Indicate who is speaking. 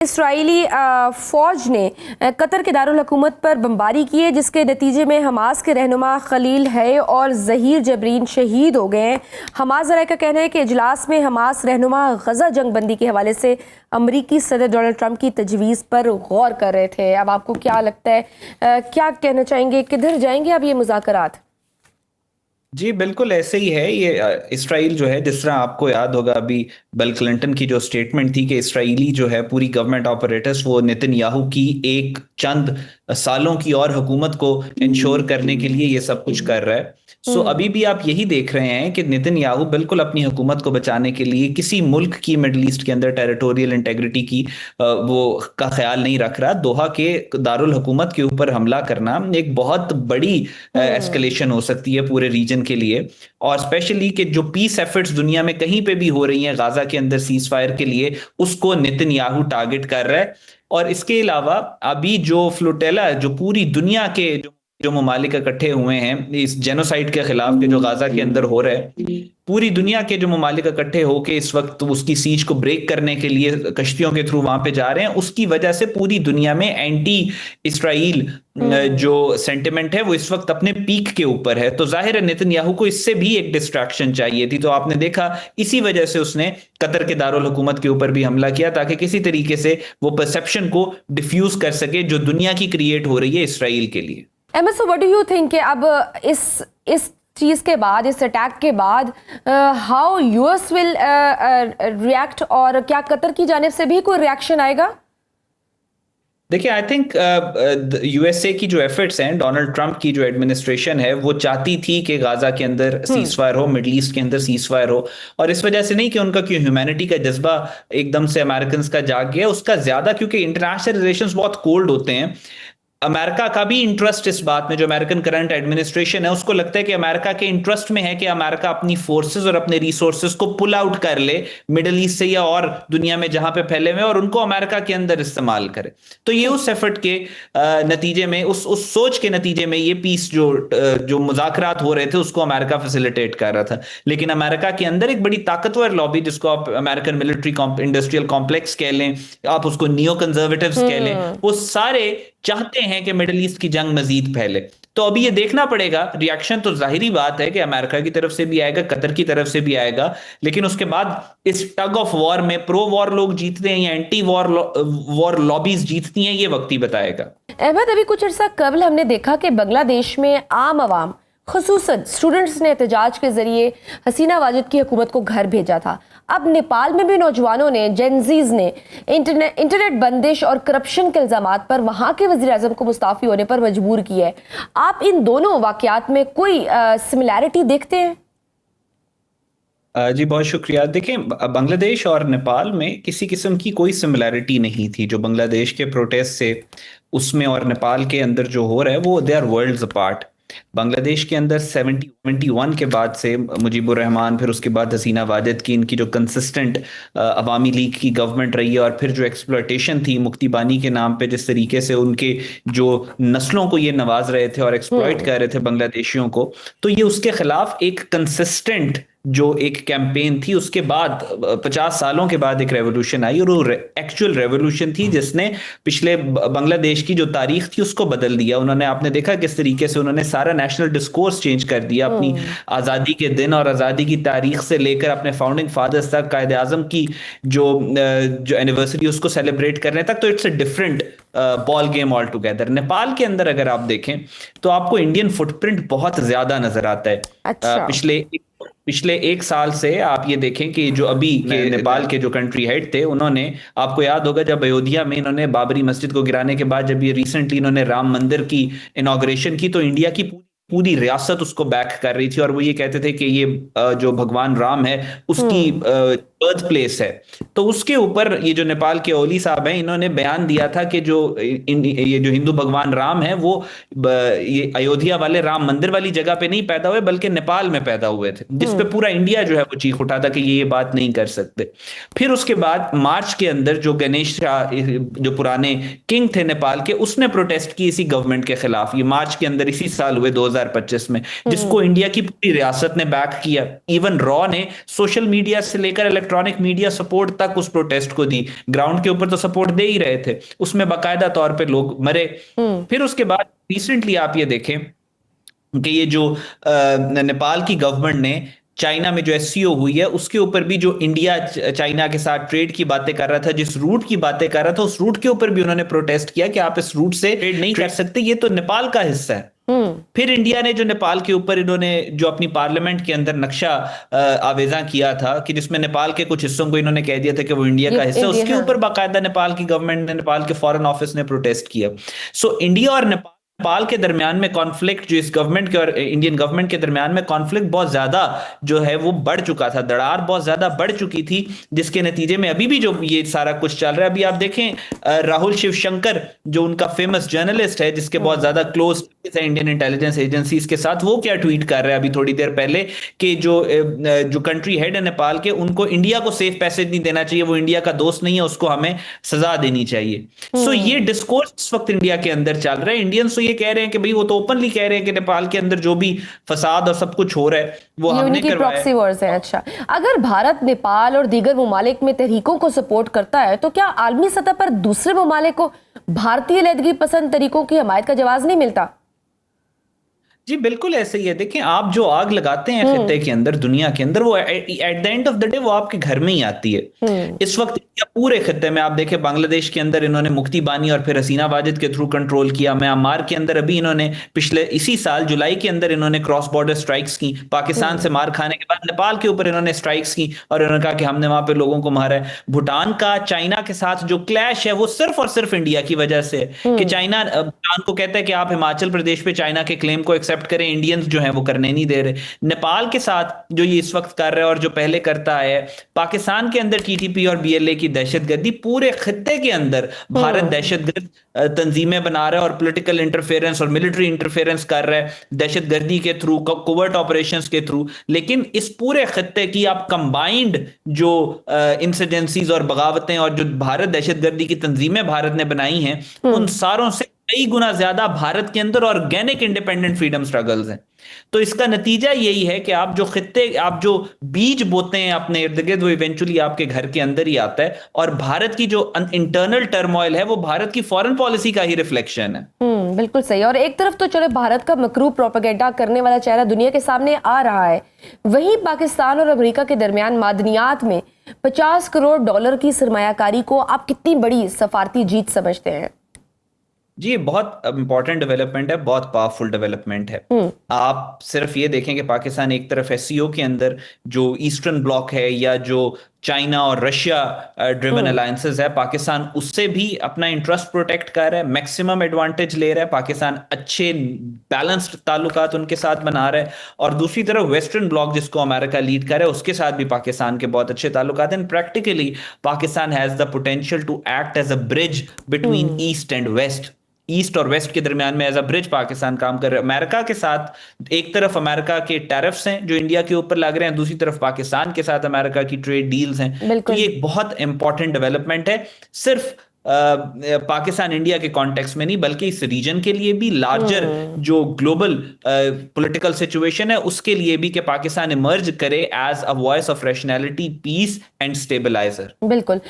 Speaker 1: Israeli फ़ौज ने Qatar के दारुल हुकूमत पर बमबारी की है, जिसके नतीजे में हमास के रहनुमा खलील है और ज़हीर जबरीन शहीद हो गए हैं। हमास ज़राए का कहना है कि इजलास में हमास रहनुमा गज़ा जंग बंदी के हवाले से अमरीकी सदर डोनाल्ड ट्रंप की तजवीज़ पर गौर कर रहे थे। अब आपको क्या लगता है, क्या कहना चाहेंगे, किधर जाएंगे अब ये मुज़ाकरात?
Speaker 2: जी बिल्कुल ऐसे ही है ये। इसराइल जो है, जिस तरह आपको याद होगा अभी बिल क्लिंटन की जो स्टेटमेंट थी कि इसराइली जो है पूरी गवर्नमेंट ऑपरेटर्स वो नेतन्याहू की एक चंद सालों की और हुकूमत को इंश्योर करने के लिए ये सब कुछ कर रहा है। सो अभी भी आप यही देख रहे हैं कि नेतन्याहू बिल्कुल अपनी हुकूमत को बचाने के लिए किसी मुल्क की मिडल ईस्ट के अंदर टेरिटोरियल इंटेग्रिटी की वो का ख्याल नहीं रख रहा। दोहा के दारुल हुकूमत के ऊपर हमला करना एक बहुत बड़ी एस्केलेशन हो सकती है पूरे रीजन के लिए, और स्पेशली कि जो पीस एफर्ट्स दुनिया में कहीं पे भी हो रही हैं गाजा के अंदर सीज फायर के लिए, उसको नेतन्याहू टारगेट कर रहा है। और इसके अलावा अभी जो फ्लोटेला जो पूरी दुनिया के जो ममालिक इकट्ठे हुए हैं इस जेनोसाइड के खिलाफ के जो गाजा के अंदर हो रहा है, पूरी दुनिया के जो ममालिक इकट्ठे होके इस वक्त उसकी सीज को ब्रेक करने के लिए कश्तियों के थ्रू वहां पे जा रहे हैं, उसकी वजह से पूरी दुनिया में एंटी इसराइल जो सेंटिमेंट है वो इस वक्त अपने पीक के ऊपर है। तो जाहिर है नेतन्याहू को इससे भी एक डिस्ट्रैक्शन चाहिए थी, तो आपने देखा इसी वजह से उसने कतर के दारुल हुकूमत के ऊपर भी हमला किया ताकि किसी तरीके से वो परसेप्शन को डिफ्यूज कर सके जो दुनिया की क्रिएट हो रही है इसराइल के लिए।
Speaker 1: MS, what do you think कि अब इस चीज़ के बाद, इस अटैक के बाद हाउ यूएस विल रिएक्ट, और क्या कतर की जानिब से भी कोई रिएक्शन आएगा?
Speaker 2: देखिए आई थिंक यूएसए की जो एफर्ट्स हैं, डोनाल्ड ट्रंप की जो एडमिनिस्ट्रेशन है वो चाहती थी कि गाजा के अंदर सीज फायर हो, मिडल ईस्ट के अंदर सीज फायर हो, और इस वजह से नहीं कि उनका क्यों ह्यूमैनिटी का जज्बा एकदम से अमेरिकन का जाग गया, उसका ज्यादा क्योंकि इंटरनेशनल रिलेशंस बहुत कोल्ड होते हैं। अमेरिका का भी इंटरेस्ट इस बात में, जो अमेरिकन करंट एडमिनिस्ट्रेशन है उसको लगता है कि अमेरिका के इंटरेस्ट में है कि अमेरिका अपनी फोर्सेस और अपने रिसोर्सेज को पुल आउट कर ले मिडिल ईस्ट से या और दुनिया में जहां पे फैले हुए, और उनको अमेरिका के अंदर इस्तेमाल करे। तो ये उस एफर्ट के नतीजे में, उस सोच के नतीजे में ये पीस जो मुज़ाकरात हो रहे थे उसको अमेरिका फैसिलिटेट कर रहा था। लेकिन अमेरिका के अंदर एक बड़ी ताकतवर लॉबी, जिसको आप अमेरिकन मिलिट्री इंडस्ट्रियल कॉम्प्लेक्स कह लें, आप उसको नियो कंजर्वेटिव्स कह लें, वो सारे चाहते हैं कि मिडिल ईस्ट की जंग मजीद फैले। तो अभी ये देखना पड़ेगा, रिएक्शन तो जाहिरी बात है कि अमेरिका की तरफ से भी आएगा, कतर की तरफ से भी आएगा, लेकिन उसके बाद इस टग ऑफ वॉर में प्रो वॉर लोग जीतते हैं या एंटी वॉर लॉबीज जीतती हैं, ये वक्त ही बताएगा।
Speaker 1: अहमद, अभी कुछ अर्सा कबल हमने देखा कि बांग्लादेश में आम आवाम, खुसूसन स्टूडेंट्स ने एहतजाज के जरिए हसीना वाजिद की हुकूमत को घर भेजा था। अब नेपाल में भी नौजवानों ने, जेनजीज ने इंटरनेट बंदिश और करप्शन के इल्जामात पर वहां के वजीर आजम को मुस्ताफी होने पर मजबूर किया है। आप इन दोनों वाकयात में कोई सिमिलैरिटी देखते हैं?
Speaker 2: जी बहुत शुक्रिया। देखें, बांग्लादेश और नेपाल में किसी किस्म की कोई सिमिलैरिटी नहीं थी। जो बांग्लादेश के प्रोटेस्ट से उसमें और नेपाल के अंदर जो हो रहा है वो they are worlds apart. Bangladesh के अंदर 71 के बाद से मुजीबुर रहमान, फिर उसके बाद हसीना वाजिद की इनकी जो कंसिस्टेंट अवामी लीग की गवर्नमेंट रही है, और फिर जो एक्सप्लॉयटेशन थी मुक्ति बानी के नाम पे, जिस तरीके से उनके जो नस्लों को ये नवाज रहे थे और एक्सप्लॉयट कर रहे थे बांग्लादेशियों को, तो ये उसके खिलाफ एक कंसिस्टेंट जो एक कैंपेन थी। उसके बाद 50 सालों के बाद एक रेवोल्यूशन आई, और वो एक्चुअल रेवोल्यूशन थी जिसने पिछले बांग्लादेश की जो तारीख थी उसको बदल दिया। उन्होंने, आपने देखा किस तरीके से उन्होंने सारा नेशनल डिस्कोर्स चेंज कर दिया। अपनी आज़ादी के दिन और आज़ादी की तारीख से लेकर अपने फाउंडिंग फादर्स तक, कायदे आजम की जो एनिवर्सरी उसको सेलिब्रेट करने तक, तो it's a different ball game all together. Nepal के अंदर अगर आप देखें तो आपको इंडियन फुटप्रिंट बहुत ज्यादा नजर आता है।
Speaker 1: अच्छा।
Speaker 2: पिछले एक साल से आप ये देखें कि जो अभी के नेपाल के जो कंट्री हेड थे, उन्होंने, आपको याद होगा जब अयोध्या में इन्होंने बाबरी मस्जिद को गिराने के बाद जब ये रिसेंटली इन्होंने राम मंदिर की इनॉग्रेशन की, तो इंडिया की पूरी रियासत उसको बैक कर रही थी, और वो ये कहते थे कि ये जो भगवान राम है उसकी बर्थ प्लेस है। तो उसके ऊपर ये जो नेपाल के ओली साहब हैं, इन्होंने बयान दिया था कि ये जो हिंदू भगवान राम है वो ये अयोध्या वाले राम मंदिर वाली जगह पे नहीं पैदा हुए बल्कि नेपाल में पैदा हुए थे, जिस पे पूरा इंडिया जो है वो चीख उठा था कि ये बात नहीं कर सकते। फिर उसके बाद मार्च के अंदर जो गणेश शाह, जो पुराने किंग थे नेपाल के, उसने प्रोटेस्ट की इसी गवर्नमेंट के खिलाफ। ये मार्च के अंदर इसी साल हुए 2025 में, जिसको इंडिया की पूरी रियासत ने बैक किया। इवन रॉ ने सोशल मीडिया से लेकर इलेक्ट्रॉनिक मीडिया सपोर्ट तक उस प्रोटेस्ट को दी, ग्राउंड के ऊपर तो सपोर्ट दे ही रहे थे, उसमें बाकायदा तौर पे लोग मरे। फिर उसके बाद रिसेंटली आप ये देखें कि ये जो नेपाल की गवर्नमेंट ने चाइना में जो एससीओ हुई है उसके ऊपर भी, जो इंडिया चाइना के साथ ट्रेड की बातें कर रहा था, जिस रूट की बातें कर रहा था, उस रूट के ऊपर भी उन्होंने प्रोटेस्ट किया कि आप इस रूट से ट्रेड नहीं कर सकते, ये तो नेपाल का हिस्सा है। फिर इंडिया ने जो नेपाल के ऊपर इन्होंने जो अपनी पार्लियामेंट के अंदर नक्शा आवेजा किया था कि जिसमें नेपाल के कुछ हिस्सों को इन्होंने कह दिया था कि वो इंडिया का हिस्सा, उसके ऊपर बाकायदा नेपाल की गवर्नमेंट ने, नेपाल के फॉरेन ऑफिस ने प्रोटेस्ट किया। सो इंडिया और नेपाल के दरमियान में कॉन्फ्लिक्ट, जो इस गवर्नमेंट के और इंडियन गवर्नमेंट के दरमियान में कॉन्फ्लिक्ट बहुत ज्यादा जो है वो बढ़ चुका था, दरार बहुत ज्यादा बढ़ चुकी थी, जिसके नतीजे में अभी भी जो ये सारा कुछ चल रहा है। अभी आप देखें राहुल शिवशंकर जो उनका फेमस जर्नलिस्ट है, जिसके बहुत ज्यादा क्लोज है इंडियन इंटेलिजेंस एजेंसीज के साथ, वो क्या ट्वीट कर रहा है अभी थोड़ी देर पहले कि जो कंट्री हेड है नेपाल के, उनको इंडिया को सेफ पैसेज नहीं देना चाहिए, वो इंडिया का दोस्त नहीं है, उसको हमें सजा देनी चाहिए। सो ये डिस्कोर्स इस वक्त इंडिया के अंदर चल रहा है। इंडियंस तो ये कह रहे हैं कि भाई वो तो ओपनली कह रहे हैं कि नेपाल के अंदर जो भी फसाद और सब कुछ हो रहा है वो हमने करवाया।
Speaker 1: प्रॉक्सी वॉर्स है। अच्छा, अगर भारत नेपाल और दीगर ममालिक में तहरीकों को सपोर्ट करता है तो क्या आलमी सतह पर दूसरे ममालिक को भारतीय लैदगी पसंद तरीकों की हमायत का जवाब नहीं मिलता?
Speaker 2: जी बिल्कुल ऐसे ही है। देखें, आप जो आग लगाते हैं खित्ते के अंदर, दुनिया के अंदर, वो at the end of the day वो आपके घर में ही आती है। इस वक्त पूरे खित्ते में आप देखें, बांग्लादेश के अंदर इन्होंने मुक्ति बानी और फिर हसीना वाजिद के थ्रू कंट्रोल किया। म्यांमार के अंदर अभी इन्होंने पिछले इसी साल जुलाई के अंदर इन्होंने क्रॉस बॉर्डर स्ट्राइक्स की, पाकिस्तान से मार खाने के बाद नेपाल के ऊपर इन्होंने स्ट्राइक्स की और इन्होंने कहा कि हमने वहां पे लोगों को मारा है। भूटान का चाइना के साथ जो क्लैश है वो सिर्फ और सिर्फ इंडिया की वजह से है कि चाइना भूटान को कहता है कि आप हिमाचल प्रदेश पे चाइना के क्लेम को एक्सेप्ट करें, इंडियंस जो है वो करने नहीं दे रहे। नेपाल के साथ जो ये इस वक्त कर रहा है और जो पहले करता है, पाकिस्तान के अंदर टीटीपी और बीएलए की दहशतगर्दी, पूरे खित्ते के अंदर भारत दहशतगर्द तंजीमें बना रहा है और पॉलिटिकल इंटरफेरेंस और मिलिट्री इंटरफेरेंस कर रहा है दहशतगर्दी के थ्रू, कोवर्ट ऑपरेशंस के थ्रू। लेकिन इस पूरे खित्ते की आप कंबाइंड जो इंसर्जेंसीज और बगावतें और जो भारत दहशतगर्दी की तंजीमें भारत ने बनाई हैं, उन सारों से कई गुना ज्यादा भारत के अंदर ऑर्गेनिक इंडिपेंडेंट फ्रीडम स्ट्रगल्स हैं। तो इसका नतीजा यही है कि आप जो बीज बोते हैं अपने इर्द गिर्द, वो इवेंचुअली आपके घर के अंदर ही आता है। और भारत की जो इंटरनल टर्मोइल है वो भारत की फॉरेन पॉलिसी का ही रिफ्लेक्शन है।
Speaker 1: बिल्कुल सही। और एक तरफ तो चलो भारत का मकरूब प्रोपेगेंडा करने वाला चेहरा दुनिया के सामने आ रहा है, वहीं पाकिस्तान और अमेरिका के दरमियान मादनियात में $50 करोड़ की सरमायाकारी को आप कितनी बड़ी सफारती जीत समझते हैं?
Speaker 2: जी, बहुत इंपॉर्टेंट डेवलपमेंट है, बहुत पावरफुल डेवलपमेंट है। आप सिर्फ ये देखें कि पाकिस्तान एक तरफ एससीओ के अंदर जो ईस्टर्न ब्लॉक है या जो चाइना और रशिया ड्रिवन अलायंसेस है, पाकिस्तान उससे भी अपना इंटरेस्ट प्रोटेक्ट कर रहा है, मैक्सिमम एडवांटेज ले रहा है। पाकिस्तान अच्छे बैलेंस्ड ताल्लुकात उनके साथ बना रहा है। और दूसरी तरफ वेस्टर्न ब्लॉक जिसको अमेरिका लीड कर रहा है, उसके साथ भी पाकिस्तान के बहुत अच्छे ताल्लुकात हैं। Practically Pakistan has the potential to act as a bridge between east and west. East और वेस्ट के दरमियान में एज अ ब्रिज पाकिस्तान काम कर रहा है। अमेरिका के साथ एक तरफ अमेरिका के टैरिफ्स हैं जो इंडिया के ऊपर लग रहे हैं, दूसरी तरफ पाकिस्तान के साथ अमेरिका की ट्रेड डील्स हैं। तो ये एक बहुत इंपॉर्टेंट डेवलपमेंट है, सिर्फ पाकिस्तान इंडिया के कॉन्टेक्स्ट में नहीं बल्कि इस रीजन के लिए भी, लार्जर जो ग्लोबल पॉलिटिकल सिचुएशन है उसके लिए भी, कि पाकिस्तान इमर्ज करे as a voice of rationality, peace and stabiliser.
Speaker 1: बिल्कुल।